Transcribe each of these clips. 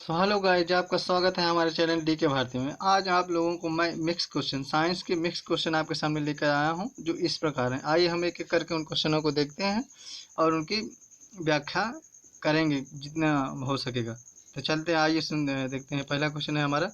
So hello guys, आपका स्वागत है हमारे चैनल डी के भारती में। आज आप लोगों को मैं मिक्स क्वेश्चन, साइंस के मिक्स क्वेश्चन आपके सामने लेकर आया हूं, जो इस प्रकार हैं। आइए हम एक एक करके उन क्वेश्चनों को देखते हैं और उनकी व्याख्या करेंगे जितना हो सकेगा। तो चलते हैं, आइए देखते हैं। पहला क्वेश्चन है हमारा,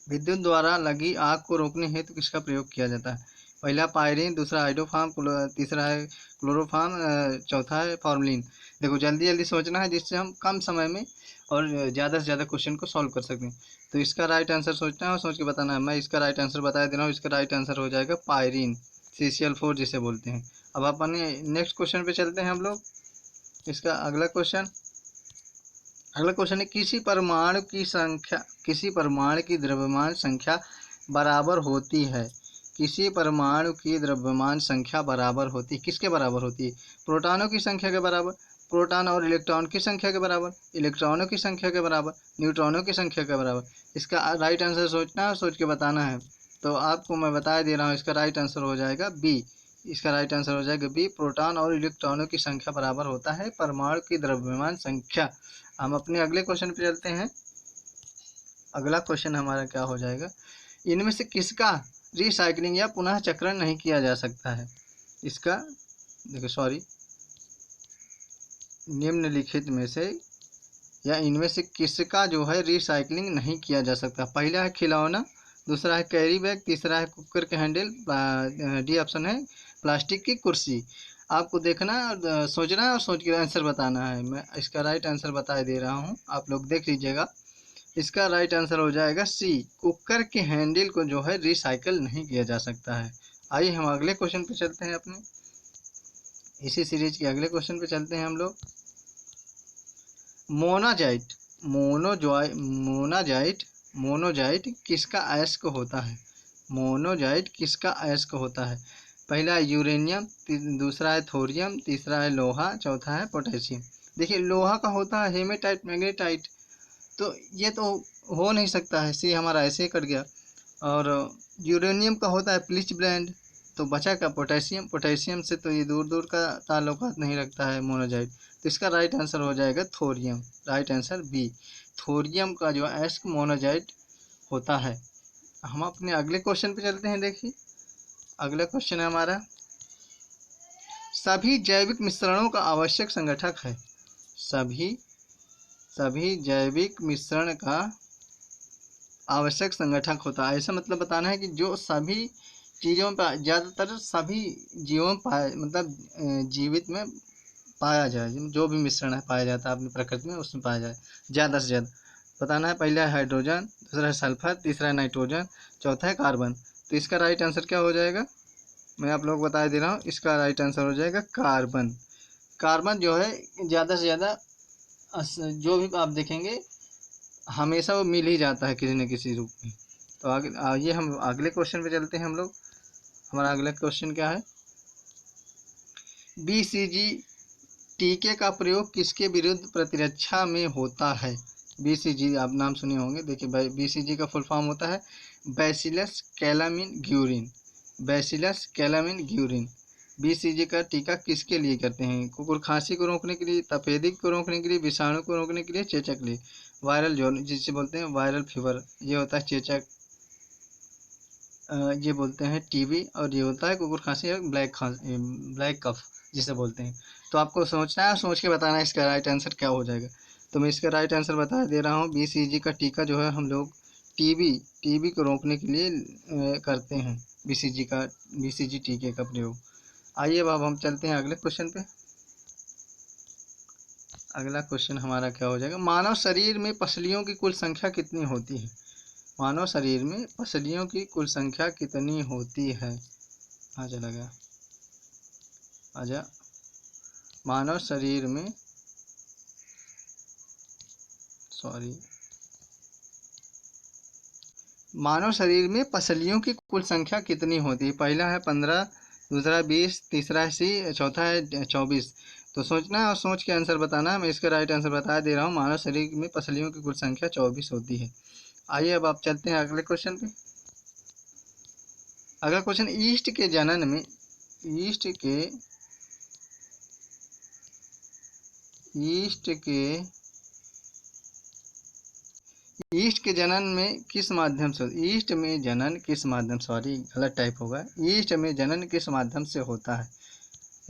विद्युत द्वारा लगी आग को रोकने हेतु किसका प्रयोग किया जाता है? पहला पायरीन, दूसरा हाइड्रोफार्म, तीसरा है क्लोरोफार्म, चौथा है फॉर्मलिन। देखो जल्दी जल्दी सोचना है जिससे हम कम समय में और ज़्यादा से ज़्यादा क्वेश्चन को सॉल्व कर सकें। तो इसका राइट आंसर सोचना है और सोच के बताना है। मैं इसका राइट आंसर बता दे रहा हूँ। इसका राइट आंसर हो जाएगा पायरीन, CCl4 जिसे बोलते हैं। अब अपने नेक्स्ट क्वेश्चन पे चलते हैं हम लोग। इसका अगला क्वेश्चन है, किसी परमाणु की द्रव्यमान संख्या बराबर होती है। किसी परमाणु की द्रव्यमान संख्या बराबर होती है, किसके बराबर होती है? प्रोटॉनों की संख्या के बराबर, प्रोटॉन और इलेक्ट्रॉन की संख्या के बराबर, इलेक्ट्रॉनों की संख्या के बराबर, न्यूट्रॉनों की संख्या के बराबर। इसका राइट आंसर सोचना है और सोच के बताना है। तो आपको मैं बता दे रहा हूँ, इसका राइट आंसर हो जाएगा बी। इसका राइट आंसर हो जाएगा बी, प्रोटॉन और इलेक्ट्रॉनों की संख्या बराबर होता है परमाणु की द्रव्यमान संख्या। हम अपने अगले क्वेश्चन पे चलते हैं। अगला क्वेश्चन हमारा क्या हो जाएगा, इनमें से किसका रिसाइकलिंग या पुनः चक्रण नहीं किया जा सकता है? इसका देखो निम्नलिखित में से या इनमें से किसका जो है रिसाइकलिंग नहीं किया जा सकता? पहला है खिलौना, दूसरा है कैरी बैग, तीसरा है कुकर के हैंडल, डी ऑप्शन है प्लास्टिक की कुर्सी। आपको देखना है, सोचना है और सोच के आंसर बताना है। मैं इसका राइट आंसर बता दे रहा हूँ, आप लोग देख लीजिएगा। इसका राइट आंसर हो जाएगा सी, कुकर के हैंडल को जो है रिसाइकल नहीं किया जा सकता है। आइए हम अगले क्वेश्चन पे चलते हैं। अपने इसी सीरीज के अगले क्वेश्चन पे चलते हैं हम लोग। मोनाजाइट मोनाजाइट मोनोजाइट किसका अयस्क होता है? मोनोजाइट किसका अयस्क होता है? पहला है यूरेनियम, दूसरा है थोरियम, तीसरा है लोहा, चौथा है पोटेशियम। देखिए लोहा का होता है हेमेटाइट, मैग्नेटाइट, तो ये तो हो नहीं सकता है, सी हमारा ऐसे ही कट गया। और यूरेनियम का होता है प्लिच ब्लेंड, तो बचा का पोटेशियम। पोटेशियम से तो ये दूर दूर का ताल्लुकात नहीं रखता है मोनोजाइट। तो इसका राइट आंसर हो जाएगा thorium, right answer B. Thorium का जो एस्क मोनोजाइट होता है। हम अपने अगले क्वेश्चन पे चलते हैं। देखिए अगला क्वेश्चन है हमारा, सभी जैविक मिश्रणों का आवश्यक संगठक है। सभी जैविक मिश्रण का आवश्यक संगठक होता है। ऐसा मतलब बताना है कि जो सभी चीज़ों पर, ज़्यादातर सभी जीवों जीवित में पाया जाए, जो भी मिश्रण है पाया जाता है अपनी प्रकृति में, उसमें पाया जाए ज़्यादा से ज़्यादा बताना है। पहला है हाइड्रोजन, दूसरा है सल्फर, तीसरा है नाइट्रोजन, चौथा है कार्बन। तो इसका राइट आंसर क्या हो जाएगा? मैं आप लोग बता दे रहा हूँ, इसका राइट आंसर हो जाएगा कार्बन। कार्बन जो है ज़्यादा से ज़्यादा जो भी आप देखेंगे हमेशा वो मिल ही जाता है किसी न किसी रूप में। तो आइए हम अगले क्वेश्चन पे चलते हैं हम लोग। हमारा अगला क्वेश्चन क्या है, BCG टीके का प्रयोग किसके विरुद्ध प्रतिरक्षा में होता है? BCG आप नाम सुने होंगे। देखिए BCG का फुल फॉर्म होता है bacillus calamine Guérin. Bacillus calamine Guérin. BCG का टीका किसके लिए करते हैं? कुकुर खांसी को रोकने के लिए, तपेदिक को रोकने के लिए, विषाणु को रोकने के लिए, चेचक के लिए। वायरल जो जिसे बोलते हैं वायरल फीवर, ये होता है चेचक, ये बोलते हैं TB, और ये होता है कुकुर खांसी और ब्लैक कफ जिसे बोलते हैं। तो आपको सोचना है, सोच के बताना है इसका राइट आंसर क्या हो जाएगा। तो मैं इसका राइट आंसर बता दे रहा हूँ, BCG का टीका जो है हम लोग टीबी को रोकने के लिए करते हैं BCG टीके का प्रयोग। आइए अब हम चलते हैं अगले क्वेश्चन पे। अगला क्वेश्चन हमारा क्या हो जाएगा, मानव शरीर में पसलियों की कुल संख्या कितनी होती है? मानव शरीर में पसलियों की कुल संख्या कितनी होती है? आजा लगा आजा। मानव शरीर में मानव शरीर में पसलियों की कुल संख्या कितनी होती है? पहला है 15, दूसरा 20, तीसरा है सी, चौथा है 24। तो सोचना है और सोच के आंसर बताना है। मैं इसका राइट आंसर बता दे रहा हूँ, मानव शरीर में पसलियों की कुल संख्या 24 होती है। आइए अब आप चलते हैं अगले क्वेश्चन पे। अगला क्वेश्चन, ईस्ट के ईस्ट के जनन में किस माध्यम से, ईस्ट में जनन किस माध्यम, सॉरी गलत टाइप होगा, ईस्ट में जनन किस माध्यम से होता है।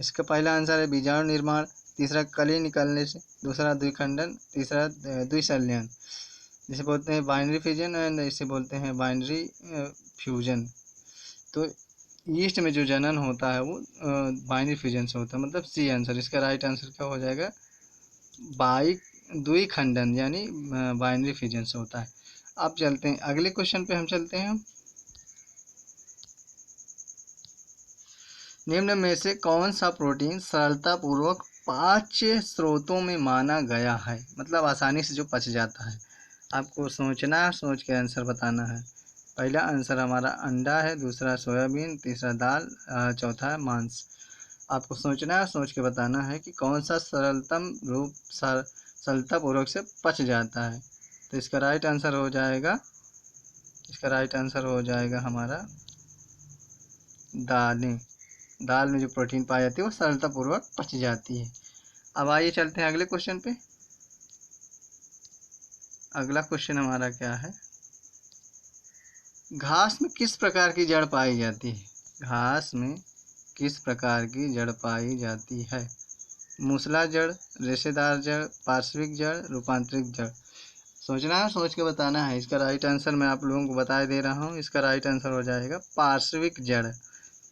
इसका पहला आंसर है बीजाणु निर्माण, तीसरा कली निकलने से, दूसरा द्विखंडन, तीसरा द्विसंलयन, जिसे बोलते हैं बाइनरी फिजन एंड इसे बोलते हैं बाइनरी फ्यूजन। तो ईस्ट में जो जनन होता है वो बाइनरी फ्यूजन से होता है, मतलब सी आंसर। इसका राइट आंसर क्या हो जाएगा, द्विखंडन यानी बाइनरी फ्यूजन से होता है। अब चलते हैं अगले क्वेश्चन पे, हम चलते हैं। निम्न में से कौन सा प्रोटीन सरलतापूर्वक पाच्य स्रोतों में माना गया है, मतलब आसानी से जो पच जाता है। आपको सोचना है, सोच के आंसर बताना है। पहला आंसर हमारा अंडा है, दूसरा सोयाबीन, तीसरा दाल, चौथा मांस। आपको सोचना है, सोच के बताना है कि कौन सा सरलतापूर्वक से पच जाता है। तो इसका राइट आंसर हो जाएगा, इसका राइट आंसर हो जाएगा हमारा दालें। दाल में जो प्रोटीन पाई जाती है वो सरलतापूर्वक पच जाती है। अब आइए चलते हैं अगले क्वेश्चन पे। अगला क्वेश्चन हमारा क्या है, घास में किस प्रकार की जड़ पाई जाती है, घास में किस प्रकार की जड़ पाई जाती है। मूसला जड़, रेशेदार जड़, पार्श्विक जड़, रूपांतरित जड़। सोचना है, सोच के बताना है। इसका राइट आंसर मैं आप लोगों को बता दे रहा हूँ, इसका राइट आंसर हो जाएगा पार्श्विक जड़।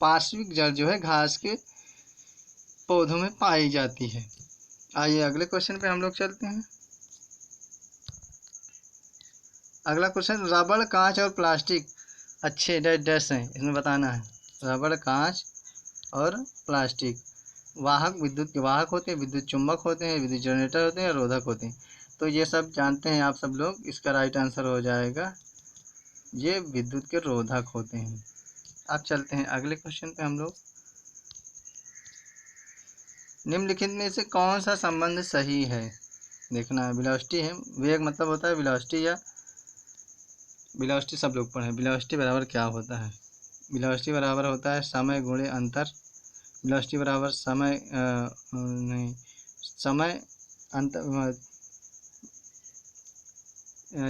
पार्श्विक जड़ जो है घास के पौधों में पाई जाती है। आइए अगले क्वेश्चन पे हम लोग चलते हैं। अगला क्वेश्चन, रबड़, कांच और प्लास्टिक अच्छे डैश हैं, इसमें बताना है। रबड़, कांच और प्लास्टिक वाहक, विद्युत के वाहक होते हैं, विद्युत चुंबक होते हैं, विद्युत जनरेटर होते हैं, रोधक होते हैं। तो ये सब जानते हैं आप सब लोग। इसका राइट आंसर हो जाएगा ये विद्युत के रोधक होते हैं। अब चलते हैं अगले क्वेश्चन पे हम लोग। निम्नलिखित में से कौन सा संबंध सही है, देखना है। वेलोसिटी है, वेग मतलब होता है वेलोसिटी, या वेलोसिटी सब लोग पढ़े। वेलोसिटी बराबर क्या होता है, वेलोसिटी बराबर होता है समय गुणे अंतर। वेलोसिटी बराबर समय नहीं, समय अंतर,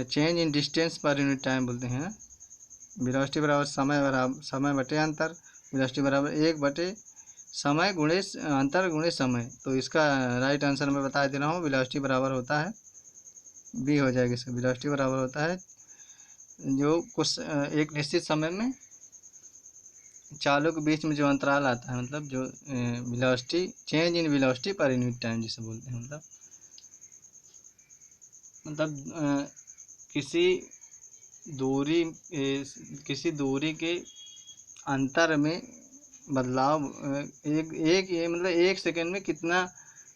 change in distance per unit time बोलते हैं। वेलोसिटी बराबर समय बटे अंतर। वेलोसिटी बराबर 1 बटे समय गुणे अंतर गुणे समय। तो इसका राइट आंसर मैं बता दे रहा हूँ, वेलोसिटी बराबर होता है बी हो जाएगा। इसका वेलोसिटी बराबर होता है जो कुछ एक निश्चित समय में चालों के बीच में जो अंतराल आता है, मतलब जो velocity, change in velocity per unit time जिसे बोलते हैं। मतलब किसी दूरी के अंतर में बदलाव, एक ये मतलब 1 सेकंड में कितना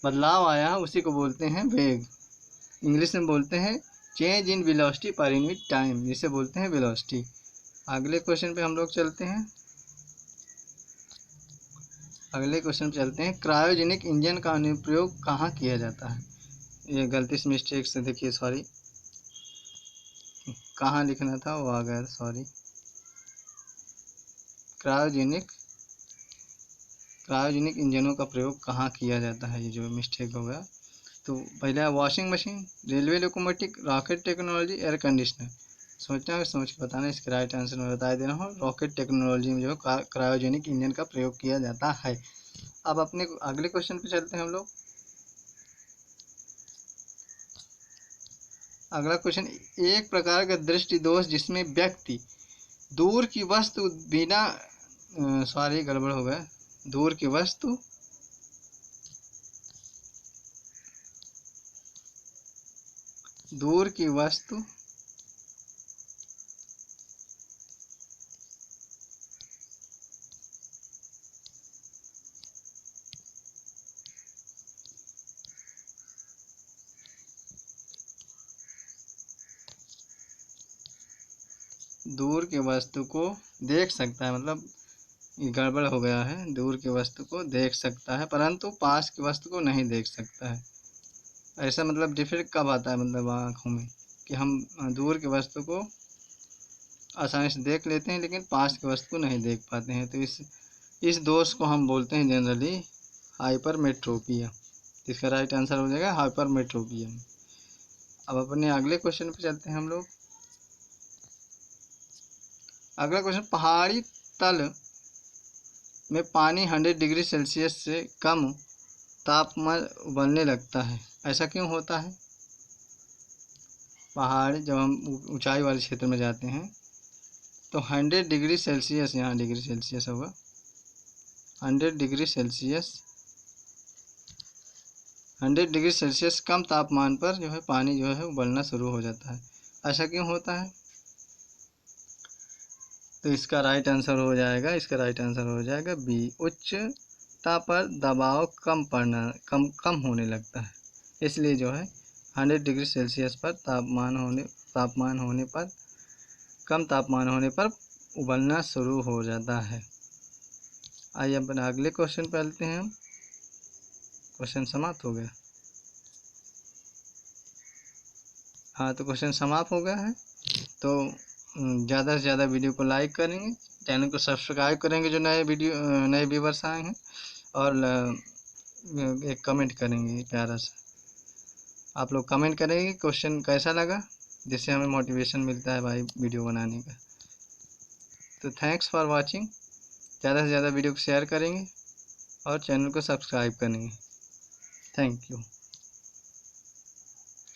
बदलाव आया है उसी को बोलते हैं वेग। इंग्लिश में बोलते हैं change in velocity per unit time, जिसे बोलते हैं वेलोसिटी। अगले क्वेश्चन पे हम लोग चलते हैं। अगले क्वेश्चन पे चलते हैं, क्रायोजेनिक इंजन का अनुप्रयोग कहाँ किया जाता है। ये गलती से मिस्टेक से देखिए, सॉरी कहाँ लिखना था वो आ गया, सॉरी। क्रायोजेनिक इंजनों का प्रयोग कहाँ किया जाता है, ये जो मिस्टेक हो गया। तो पहला washing machine, railway locomotive, rocket technology, air conditioner. सोचना है, सोच के बताना। इसके राइट आंसर मैं बता दे रहा हूँ, रॉकेट टेक्नोलॉजी में जो क्रायोजेनिक इंजन का प्रयोग किया जाता है। अब अपने अगले क्वेश्चन पे चलते हैं हम लोग। अगला क्वेश्चन, एक प्रकार का दृष्टि दोष जिसमें व्यक्ति दूर की वस्तु बिना, सॉरी गड़बड़ हो गया, दूर की वस्तु दूर की वस्तु दूर की वस्तु को देख सकता है, मतलब ये गड़बड़ हो गया है, दूर की वस्तु को देख सकता है परंतु पास की वस्तु को नहीं देख सकता है। ऐसा मतलब डिफेक्ट कब आता है, मतलब आँखों में, कि हम दूर की वस्तु को आसानी से देख लेते हैं लेकिन पास की वस्तु को नहीं देख पाते हैं। तो इस दोष को हम बोलते हैं जनरली हाइपरमेट्रोपिया। इसका राइट आंसर हो जाएगा हाइपरमेट्रोपिया। अब अपने अगले क्वेश्चन पे चलते हैं हम लोग। अगला क्वेश्चन, पहाड़ी तल में पानी 100 डिग्री सेल्सियस से कम तापमान उबलने लगता है, ऐसा क्यों होता है? पहाड़ जब हम ऊंचाई वाले क्षेत्र में जाते हैं तो 100 डिग्री सेल्सियस, यहाँ डिग्री सेल्सियस होगा, 100 डिग्री सेल्सियस, 100 डिग्री सेल्सियस कम तापमान पर जो है पानी जो है उबलना शुरू हो जाता है, ऐसा क्यों होता है? तो इसका राइट आंसर हो जाएगा, इसका राइट आंसर हो जाएगा बी, उच्चता पर दबाव कम होने लगता है, इसलिए जो है 100 डिग्री सेल्सियस पर कम तापमान होने पर उबलना शुरू हो जाता है। आइए अपने अगले क्वेश्चन पे चलते हैं हम। क्वेश्चन समाप्त हो गया। हाँ, तो क्वेश्चन समाप्त हो गया है। तो ज़्यादा से ज़्यादा वीडियो को लाइक करेंगे, चैनल को सब्सक्राइब करेंगे जो नए व्यूवर्स आए हैं, और एक कमेंट करेंगे प्यारा सा। आप लोग कमेंट करेंगे क्वेश्चन कैसा लगा, जिससे हमें मोटिवेशन मिलता है भाई वीडियो बनाने का। तो थैंक्स फॉर वाचिंग। ज़्यादा से ज़्यादा वीडियो को शेयर करेंगे और चैनल को सब्सक्राइब करेंगे। Thank you.